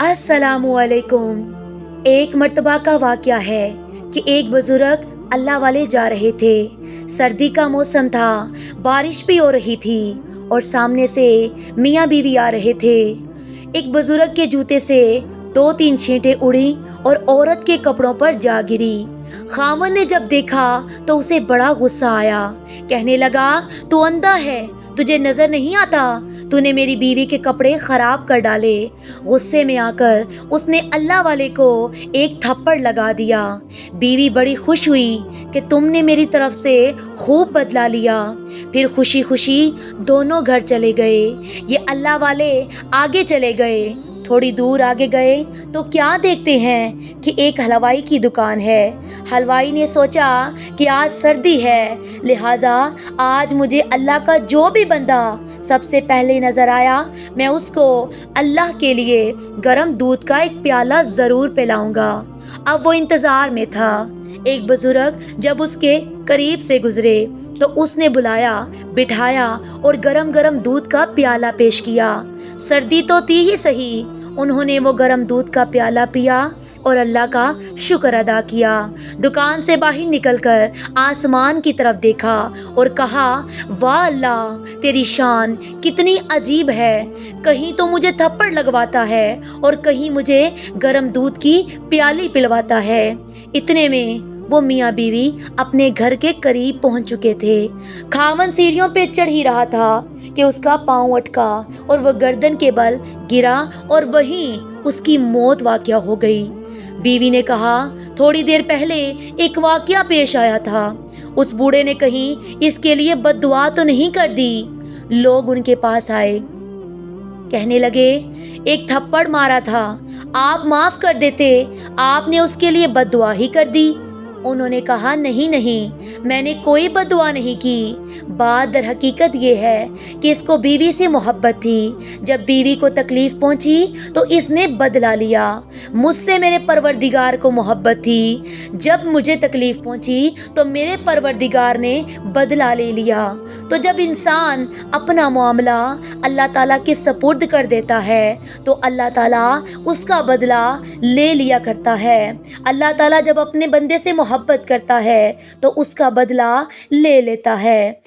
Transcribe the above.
अस्सलामुअलैकुम। एक मर्तबा का वाक़या है कि एक बुज़ुर्ग अल्लाह वाले जा रहे थे। सर्दी का मौसम था, बारिश भी हो रही थी और सामने से मियाँ बीवी आ रहे थे। एक बुज़ुर्ग के जूते से 2-3 छींटें उड़ी और औरत के कपड़ों पर जा गिरी। खामन ने जब देखा तो उसे बड़ा गुस्सा आया। कहने लगा, तू अंधा है, तुझे नजर नहीं आता, तूने मेरी बीवी के कपड़े खराब कर डाले। गुस्से में आकर उसने अल्लाह वाले को एक थप्पड़ लगा दिया। बीवी बड़ी खुश हुई कि तुमने मेरी तरफ से खूब बदला लिया। फिर खुशी खुशी दोनों घर चले गए। ये अल्लाह वाले आगे चले गए। थोड़ी दूर आगे गए तो क्या देखते हैं कि एक हलवाई की दुकान है। हलवाई ने सोचा कि आज सर्दी है, लिहाजा आज मुझे अल्लाह का जो भी बंदा सबसे पहले नजर आया, मैं उसको अल्लाह के लिए गरम दूध का एक प्याला ज़रूर पिलाऊंगा। अब वो इंतज़ार में था। एक बुजुर्ग जब उसके करीब से गुजरे तो उसने बुलाया, बिठाया और गरम गरम दूध का प्याला पेश किया। सर्दी तो थी ही सही, उन्होंने वो गरम दूध का प्याला पिया और अल्लाह का शुक्र अदा किया। दुकान से बाहर निकलकर आसमान की तरफ देखा और कहा, वाह अल्लाह, तेरी शान कितनी अजीब है। कहीं तो मुझे थप्पड़ लगवाता है और कहीं मुझे गरम दूध की प्याली पिलवाता है। इतने में वो मियाँ बीवी अपने घर के करीब पहुंच चुके थे। खावन सीढ़ियों पे चढ़ ही रहा था कि उसका पांव अटका और वह गर्दन के बल गिरा और वहीं उसकी मौत वाक़या हो गई। बीवी ने कहा, थोड़ी देर पहले एक वाक़या पेश आया था। उस बूढ़े ने कहीं इसके लिए बद्दुआ तो नहीं कर दी। लोग उनके पास आए, कहने लगे, एक थप्पड़ मारा था, आप माफ़ कर देते, आपने उसके लिए बद्दुआ ही कर दी। उन्होंने कहा, नहीं नहीं, मैंने कोई बद्दुआ नहीं की। बात दर हकीकत ये है कि इसको बीवी से मोहब्बत थी। जब बीवी को तकलीफ़ पहुंची तो इसने बदला लिया। मुझसे मेरे परवरदिगार को मोहब्बत थी। जब मुझे तकलीफ़ पहुंची तो मेरे परवरदिगार ने बदला ले लिया। तो जब इंसान अपना मामला अल्लाह ताला के सपुर्द कर देता है तो अल्लाह ताला उसका बदला ले लिया करता है। अल्लाह ताला जब अपने बंदे से मोहब्बत करता है तो उसका बदला ले लेता है।